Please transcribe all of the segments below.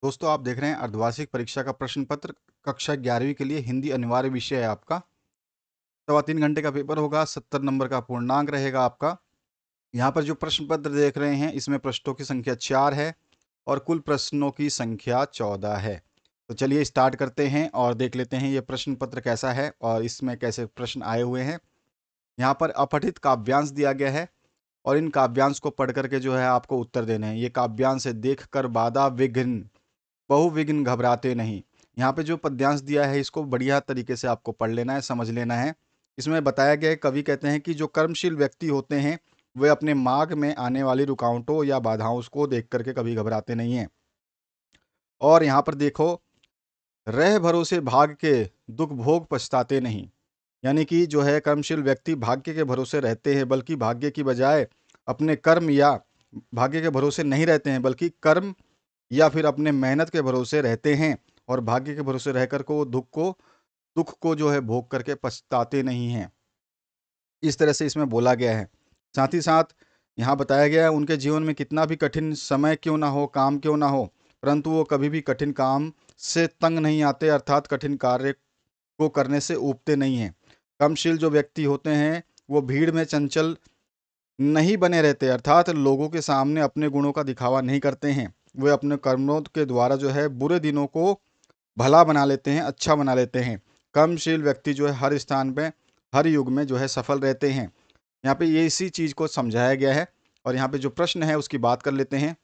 दोस्तों आप देख रहे हैं अर्धवार्षिक परीक्षा का प्रश्न पत्र कक्षा 11वीं के लिए हिंदी अनिवार्य विषय है आपका। 3.25 घंटे का पेपर होगा, 70 नंबर का पूर्णांक रहेगा आपका। यहाँ पर जो प्रश्न पत्र देख रहे हैं इसमें पृष्ठों की संख्या 4 है और कुल प्रश्नों की संख्या 14 है। तो चलिए स्टार्ट करते हैं और देख लेते हैं ये प्रश्न पत्र कैसा है और इसमें कैसे प्रश्न आए हुए हैं। यहाँ पर अपठित काव्यांश दिया गया है और इन काव्यांश को पढ़ करके जो है आपको उत्तर देने हैं। ये काव्यांश है, देख कर बाधा विघ्न बहुविघ्न घबराते नहीं। यहाँ पे जो पद्यांश दिया है इसको बढ़िया तरीके से आपको पढ़ लेना है, समझ लेना है। इसमें बताया गया है, कवि कहते हैं कि जो कर्मशील व्यक्ति होते हैं वे अपने मार्ग में आने वाली रुकावटों या बाधाओं को देख करके कभी घबराते नहीं हैं। और यहाँ पर देखो, रह भरोसे भाग के दुख भोग पछताते नहीं। यानी कि जो है कर्मशील व्यक्ति भाग्य के भरोसे रहते हैं, बल्कि भाग्य की बजाय अपने कर्म या भाग्य के भरोसे नहीं रहते हैं बल्कि कर्म या फिर अपने मेहनत के भरोसे रहते हैं और भाग्य के भरोसे रहकर को दुख को जो है भोग करके पछताते नहीं हैं। इस तरह से इसमें बोला गया है। साथ ही साथ यहाँ बताया गया है, उनके जीवन में कितना भी कठिन समय क्यों ना हो, काम क्यों ना हो, परंतु वो कभी भी कठिन काम से तंग नहीं आते, अर्थात कठिन कार्य को करने से ऊबते नहीं हैं। कर्मशील जो व्यक्ति होते हैं वो भीड़ में चंचल नहीं बने रहते, अर्थात लोगों के सामने अपने गुणों का दिखावा नहीं करते हैं। वे अपने कर्मों के द्वारा जो है बुरे दिनों को भला बना लेते हैं, अच्छा बना लेते हैं। कर्मशील व्यक्ति जो है हर स्थान पे, हर युग में जो है सफल रहते हैं। यहाँ पे ये इसी चीज को समझाया गया है। और यहाँ पे जो प्रश्न है उसकी बात कर लेते हैं।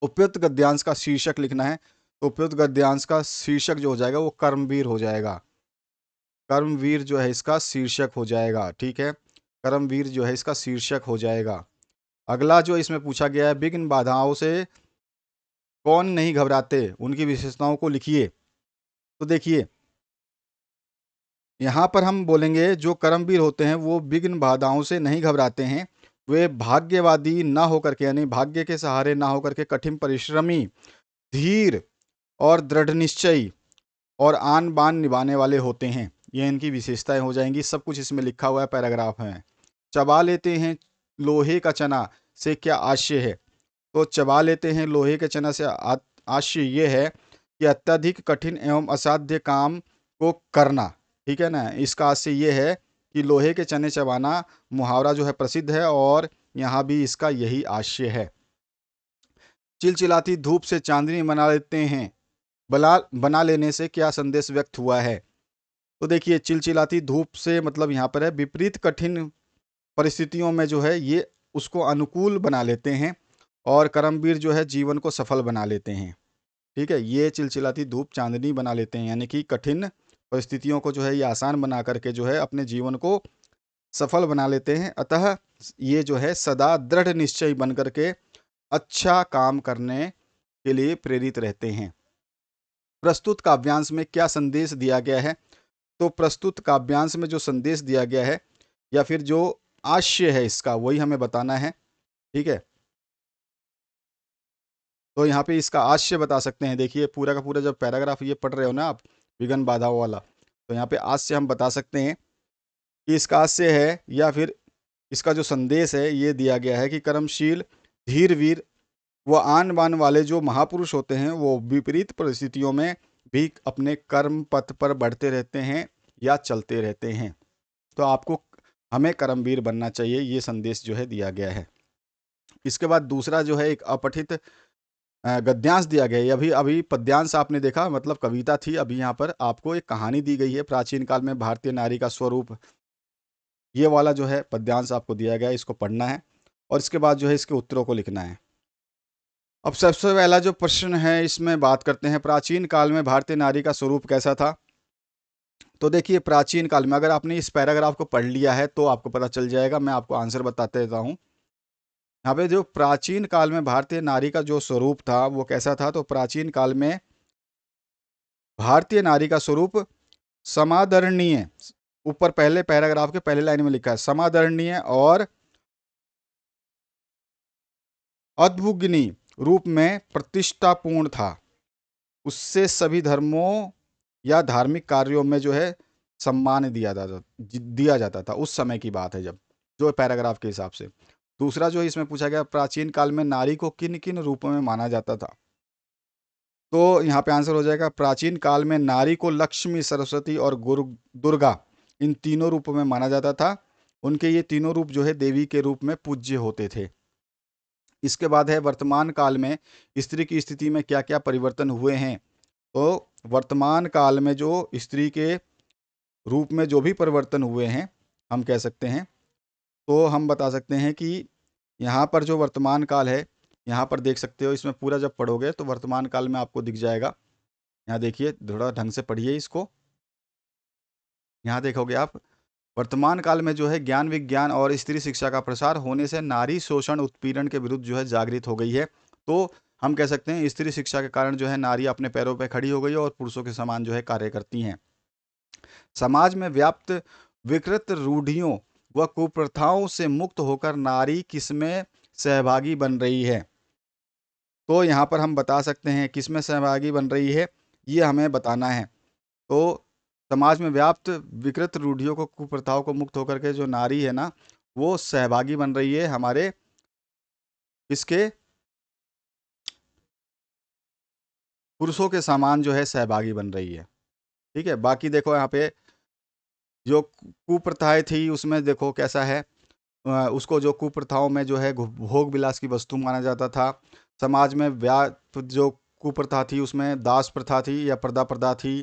उपयुक्त गद्यांश का शीर्षक लिखना है। तो उपयुक्त गद्यांश का शीर्षक जो हो जाएगा वो कर्मवीर हो जाएगा। कर्मवीर जो है इसका शीर्षक हो जाएगा, ठीक है। कर्मवीर जो है इसका शीर्षक हो जाएगा। अगला जो इसमें पूछा गया है, विघ्न बाधाओं से कौन नहीं घबराते, उनकी विशेषताओं को लिखिए। तो देखिए, यहाँ पर हम बोलेंगे जो कर्मवीर होते हैं वो विघ्न बाधाओं से नहीं घबराते हैं। वे भाग्यवादी ना होकर के, यानी भाग्य के सहारे ना होकर के कठिन परिश्रमी, धीर और दृढ़ निश्चयी और आन बान निभाने वाले होते हैं। ये इनकी विशेषताएं हो जाएंगी। सब कुछ इसमें लिखा हुआ है, पैराग्राफ है। चबा लेते हैं लोहे का चना से क्या आशय है। तो चबा लेते हैं लोहे के चना से आशय ये है कि अत्यधिक कठिन एवं असाध्य काम को करना, ठीक है ना। इसका आशय ये है कि लोहे के चने चबाना मुहावरा जो है प्रसिद्ध है और यहाँ भी इसका यही आशय है। चिलचिलाती धूप से चांदनी बना लेते हैं, बना लेने से क्या संदेश व्यक्त हुआ है। तो देखिए, चिलचिलाती धूप से मतलब यहाँ पर है विपरीत कठिन परिस्थितियों में जो है ये उसको अनुकूल बना लेते हैं और कर्मवीर जो है जीवन को सफल बना लेते हैं, ठीक है। ये चिलचिलाती धूप चांदनी बना लेते हैं, यानी कि कठिन परिस्थितियों को जो है ये आसान बना करके जो है अपने जीवन को सफल बना लेते हैं। अतः ये जो है सदा दृढ़ निश्चय बन करके अच्छा काम करने के लिए प्रेरित रहते हैं। प्रस्तुत काव्यांश में क्या संदेश दिया गया है। तो प्रस्तुत काव्यांश में जो संदेश दिया गया है या फिर जो आशय है इसका, वही हमें बताना है, ठीक है। तो यहाँ पे इसका आशय बता सकते हैं। देखिए, पूरा का पूरा जब पैराग्राफ ये पढ़ रहे हो ना आप, विघ्न बाधाओं वाला, तो यहाँ पे आशय हम बता सकते हैं कि इसका आशय है या फिर इसका जो संदेश है ये दिया गया है कि कर्मशील, धीर वीर व आन बान वाले जो महापुरुष होते हैं वो विपरीत परिस्थितियों में भी अपने कर्म पथ पर बढ़ते रहते हैं या चलते रहते हैं। तो आपको हमें कर्मवीर बनना चाहिए, ये संदेश जो है दिया गया है। इसके बाद दूसरा जो है एक अपठित गद्यांश दिया गया है। अभी अभी पद्यांश आपने देखा, मतलब कविता थी। अभी यहाँ पर आपको एक कहानी दी गई है, प्राचीन काल में भारतीय नारी का स्वरूप। ये वाला जो है पद्यांश आपको दिया गया है, इसको पढ़ना है और इसके बाद जो है इसके उत्तरों को लिखना है। अब सबसे पहला जो प्रश्न है इसमें बात करते हैं, प्राचीन काल में भारतीय नारी का स्वरूप कैसा था। तो देखिए, प्राचीन काल में अगर आपने इस पैराग्राफ को पढ़ लिया है तो आपको पता चल जाएगा। मैं आपको आंसर बताते रहता हूँ। यहाँ पे जो प्राचीन काल में भारतीय नारी का जो स्वरूप था वो कैसा था। तो प्राचीन काल में भारतीय नारी का स्वरूप समादरणीय, ऊपर पहले पैराग्राफ के पहले लाइन में लिखा है, समादरणीय और अद्भुग्नी रूप में प्रतिष्ठापूर्ण था। उससे सभी धर्मों या धार्मिक कार्यों में जो है सम्मान दिया जाता था। उस समय की बात है जब, जो पैराग्राफ के हिसाब से। दूसरा जो इसमें पूछा गया, प्राचीन काल में नारी को किन किन रूपों में माना जाता था। तो यहाँ पे आंसर हो जाएगा, प्राचीन काल में नारी को लक्ष्मी, सरस्वती और गुरु दुर्गा इन तीनों रूपों में माना जाता था। उनके ये तीनों रूप जो है देवी के रूप में पूज्य होते थे। इसके बाद है, वर्तमान काल में स्त्री की स्थिति में क्या क्या परिवर्तन हुए हैं। तो वर्तमान काल में जो स्त्री के रूप में जो भी परिवर्तन हुए हैं, हम कह सकते हैं, तो हम बता सकते हैं कि यहाँ पर जो वर्तमान काल है, यहाँ पर देख सकते हो, इसमें पूरा जब पढ़ोगे तो वर्तमान काल में आपको दिख जाएगा। यहाँ देखिए, थोड़ा ढंग से पढ़िए इसको। यहाँ देखोगे आप, वर्तमान काल में जो है ज्ञान विज्ञान और स्त्री शिक्षा का प्रसार होने से नारी शोषण उत्पीड़न के विरुद्ध जो है जागृत हो गई है। तो हम कह सकते हैं स्त्री शिक्षा के कारण जो है नारी अपने पैरों पर खड़ी हो गई है और पुरुषों के समान जो है कार्य करती हैं। समाज में व्याप्त विकृत रूढ़ियों व कुप्रथाओं से मुक्त होकर नारी किसमें सहभागी बन रही है। तो यहाँ पर हम बता सकते हैं किसमें सहभागी बन रही है, ये हमें बताना है। तो समाज में व्याप्त विकृत रूढ़ियों को, कुप्रथाओं को मुक्त होकर के जो नारी है ना, वो सहभागी बन रही है हमारे इसके पुरुषों के समान जो है सहभागी बन रही है। ठीक है, बाकी देखो यहाँ पे जो कुप्रथाएं थी उसमें देखो कैसा है, उसको जो कुप्रथाओं में जो है भोग विलास की वस्तु माना जाता था। समाज में व्याप्त जो कुप्रथा थी उसमें दास प्रथा थी या पर्दा प्रथा थी,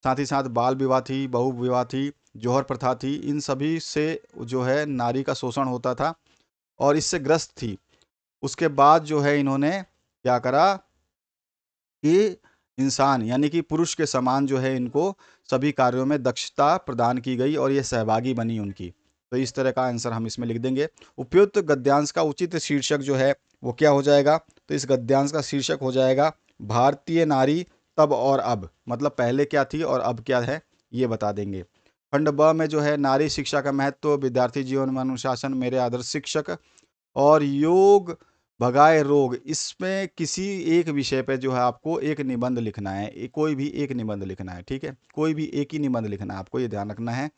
साथ ही साथ बाल विवाह थी, बहु विवाह थी, जौहर प्रथा थी। इन सभी से जो है नारी का शोषण होता था और इससे ग्रस्त थी। उसके बाद जो है इन्होंने क्या करा कि इंसान यानी कि पुरुष के समान जो है इनको सभी कार्यों में दक्षता प्रदान की गई और ये सहभागी बनी उनकी। तो इस तरह का आंसर हम इसमें लिख देंगे। उपयुक्त गद्यांश का उचित शीर्षक जो है वो क्या हो जाएगा, तो इस गद्यांश का शीर्षक हो जाएगा भारतीय नारी तब और अब, मतलब पहले क्या थी और अब क्या है ये बता देंगे। खंड ब में जो है नारी शिक्षा का महत्व, विद्यार्थी जीवन में अनुशासन, मेरे आदर्श शिक्षक और योग भगाए रोग, इसमें किसी एक विषय पे जो है आपको एक निबंध लिखना है। कोई भी एक निबंध लिखना है, ठीक है, कोई भी एक ही निबंध लिखना है, आपको ये ध्यान रखना है।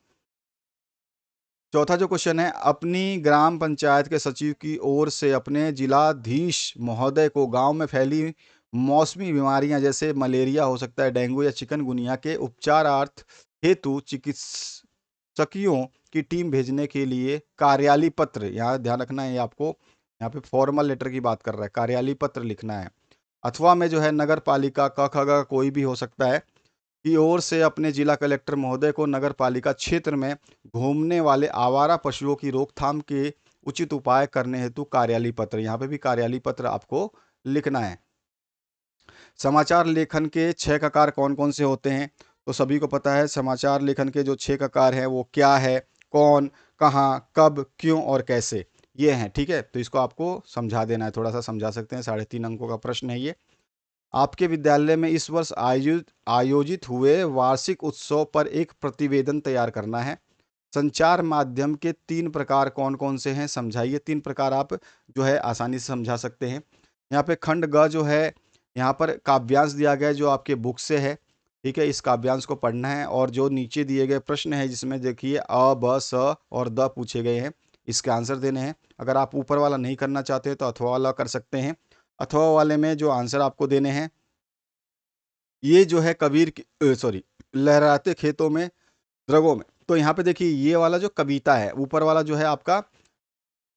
चौथा जो क्वेश्चन है, अपनी ग्राम पंचायत के सचिव की ओर से अपने जिलाधीश महोदय को गांव में फैली मौसमी बीमारियां जैसे मलेरिया हो सकता है, डेंगू या चिकनगुनिया के उपचारार्थ हेतु चिकित्सकियों की टीम भेजने के लिए कार्यालय पत्र, यहाँ ध्यान रखना है, ये आपको यहाँ पे फॉर्मल लेटर की बात कर रहा है, कार्यालय पत्र लिखना है। अथवा में जो है नगर पालिका क ख ग कोई भी हो सकता है की ओर से अपने जिला कलेक्टर महोदय को नगर पालिका क्षेत्र में घूमने वाले आवारा पशुओं की रोकथाम के उचित उपाय करने हेतु कार्यालय पत्र, यहाँ पे भी कार्यालय पत्र आपको लिखना है। समाचार लेखन के 6 ककार कौन कौन से होते हैं, तो सभी को पता है समाचार लेखन के जो 6 ककार हैं वो क्या है, कौन, कहाँ, कब, क्यों और कैसे, ये हैं। ठीक है, तो इसको आपको समझा देना है, थोड़ा सा समझा सकते हैं, 3.5 अंकों का प्रश्न है ये। आपके विद्यालय में इस वर्ष आयोजित आयोजित हुए वार्षिक उत्सव पर एक प्रतिवेदन तैयार करना है। संचार माध्यम के 3 प्रकार कौन कौन से हैं, समझाइए। 3 प्रकार आप जो है आसानी से समझा सकते हैं। यहाँ पे खंड ग जो है, यहाँ पर काव्यांश दिया गया है जो आपके बुक से है। ठीक है, इस काव्यांश को पढ़ना है और जो नीचे दिए गए प्रश्न है जिसमें देखिए अ, ब, स और द पूछे गए हैं, इसके आंसर देने हैं। अगर आप ऊपर वाला नहीं करना चाहते तो अथवा वाला कर सकते हैं। अथवा वाले में जो आंसर आपको देने हैं, ये जो है कबीर की सॉरी लहराते खेतों में रगों में, तो यहाँ पे देखिए ये वाला जो कविता है, ऊपर वाला जो है आपका,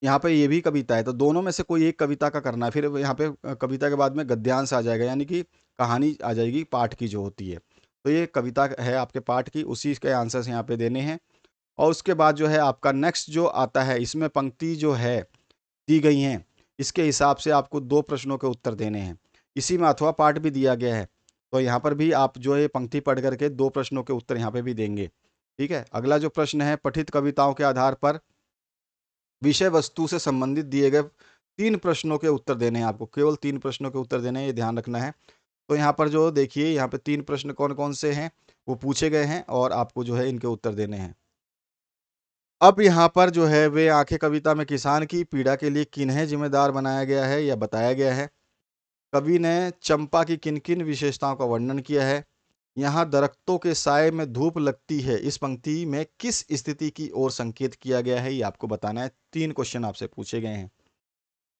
यहाँ पे ये भी कविता है, तो दोनों में से कोई एक कविता का करना है। फिर यहाँ पे कविता के बाद में गद्यांश आ जाएगा, यानी कि कहानी आ जाएगी पाठ की जो होती है। तो ये कविता है आपके पाठ की, उसी के आंसर्स यहाँ पे देने हैं। और उसके बाद जो है आपका नेक्स्ट जो आता है, इसमें पंक्ति जो है दी गई हैं, इसके हिसाब से आपको 2 प्रश्नों के उत्तर देने हैं। इसी में अथवा पाठ भी दिया गया है, तो यहाँ पर भी आप जो है पंक्ति पढ़ करके 2 प्रश्नों के उत्तर यहाँ पे भी देंगे। ठीक है, अगला जो प्रश्न है, पठित कविताओं के आधार पर विषय वस्तु से संबंधित दिए गए 3 प्रश्नों के उत्तर देने हैं आपको, केवल 3 प्रश्नों के उत्तर देने हैं, ये ध्यान रखना है। तो यहाँ पर जो देखिए यहाँ पे 3 प्रश्न कौन कौन से हैं वो पूछे गए हैं और आपको जो है इनके उत्तर देने हैं। अब यहाँ पर जो है, वे आंखें कविता में किसान की पीड़ा के लिए किन्हें जिम्मेदार बनाया गया है या बताया गया है। कवि ने चंपा की किन किन विशेषताओं का वर्णन किया है। यहाँ दरख्तों के साए में धूप लगती है, इस पंक्ति में किस स्थिति की ओर संकेत किया गया है, ये आपको बताना है। 3 क्वेश्चन आपसे पूछे गए हैं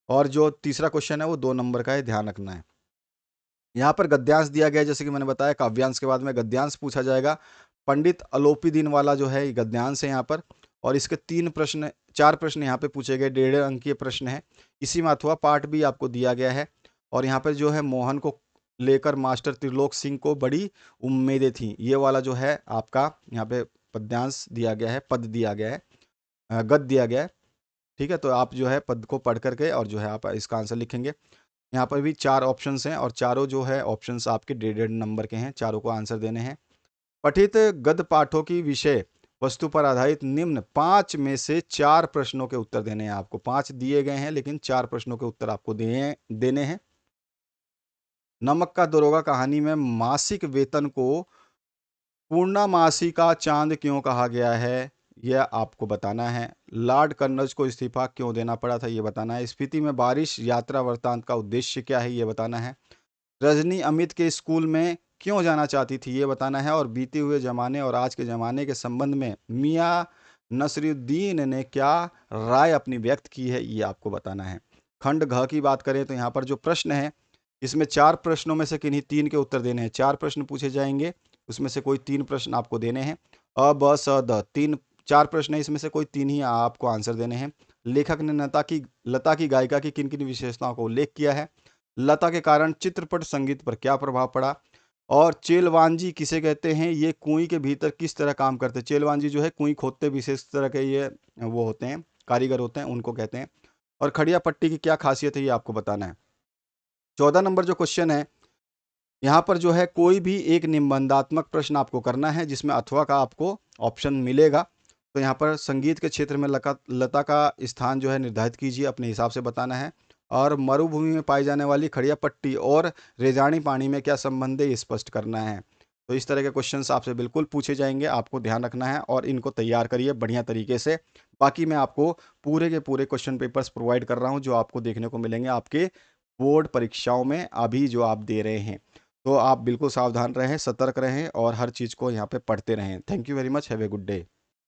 और जो तीसरा क्वेश्चन है वो 2 नंबर का है, ध्यान रखना है। यहाँ पर गद्यांश दिया गया है, जैसे कि मैंने बताया काव्यांश के बाद में गद्यांश पूछा जाएगा। पंडित अलोपी दीनवाला जो है ये गद्यांश है यहाँ पर, और इसके 4 प्रश्न यहाँ पे पूछे गए, 1.5 अंकीय प्रश्न है। इसी में अथवा पाठ भी आपको दिया गया है। और यहाँ पर जो है मोहन को लेकर मास्टर त्रिलोक सिंह को बड़ी उम्मीदें थी, ये वाला जो है आपका यहाँ पे पद्यांश दिया गया है, पद दिया गया है, गद दिया गया है। ठीक है, तो आप जो है पद को पढ़ करके और जो है आप इसका आंसर लिखेंगे। यहाँ पर भी 4 ऑप्शंस हैं और चारों जो है ऑप्शंस आपके 1.5 नंबर के हैं, चारों को आंसर देने हैं। पठित गद्य पाठों की विषय वस्तु पर आधारित निम्न 5 में से 4 प्रश्नों के उत्तर देने हैं आपको। 5 दिए गए हैं लेकिन 4 प्रश्नों के उत्तर आपको देने हैं। नमक का दरोगा कहानी में मासिक वेतन को पूर्णमासी का चांद क्यों कहा गया है, यह आपको बताना है। लॉर्ड कर्नल्स को इस्तीफा क्यों देना पड़ा था, ये बताना है। स्पीति में बारिश यात्रा वृत्तांत का उद्देश्य क्या है, ये बताना है। रजनी अमित के स्कूल में क्यों जाना चाहती थी, ये बताना है। और बीते हुए ज़माने और आज के ज़माने के संबंध में मियाँ नसरुद्दीन ने क्या राय अपनी व्यक्त की है, ये आपको बताना है। खंड घ की बात करें तो यहाँ पर जो प्रश्न है इसमें 4 प्रश्नों में से किन्हीं 3 के उत्तर देने हैं। 4 प्रश्न पूछे जाएंगे, उसमें से कोई 3 प्रश्न आपको देने हैं। अ ब स द 4 प्रश्न है, इसमें से कोई 3 ही आपको आंसर देने हैं। लेखक ने लता की गायिका की किन किन विशेषताओं का उल्लेख किया है। लता के कारण चित्रपट संगीत पर क्या प्रभाव पड़ा। और चेलवांजी किसे कहते हैं, ये कुएं के भीतर किस तरह काम करते हैं। चेलवांजी जो है कुएं खोदते विशेष तरह के ये वो होते हैं, कारीगर होते हैं, उनको कहते हैं। और खड़िया पट्टी की क्या खासियत है, ये आपको बताना है। 14 नंबर जो क्वेश्चन है, यहाँ पर जो है कोई भी एक निबंधात्मक प्रश्न आपको करना है जिसमें अथवा का आपको ऑप्शन मिलेगा। तो यहाँ पर संगीत के क्षेत्र में लता का स्थान जो है निर्धारित कीजिए, अपने हिसाब से बताना है। और मरुभूमि में पाई जाने वाली खड़िया पट्टी और रेजानी पानी में क्या संबंध है, ये स्पष्ट करना है। तो इस तरह के क्वेश्चंस आपसे बिल्कुल पूछे जाएंगे, आपको ध्यान रखना है और इनको तैयार करिए बढ़िया तरीके से। बाकी मैं आपको पूरे के पूरे क्वेश्चन पेपर्स प्रोवाइड कर रहा हूँ जो आपको देखने को मिलेंगे आपके बोर्ड परीक्षाओं में अभी जो आप दे रहे हैं। तो आप बिल्कुल सावधान रहें, सतर्क रहें और हर चीज़ को यहाँ पे पढ़ते रहें। Thank you very much, have a good day.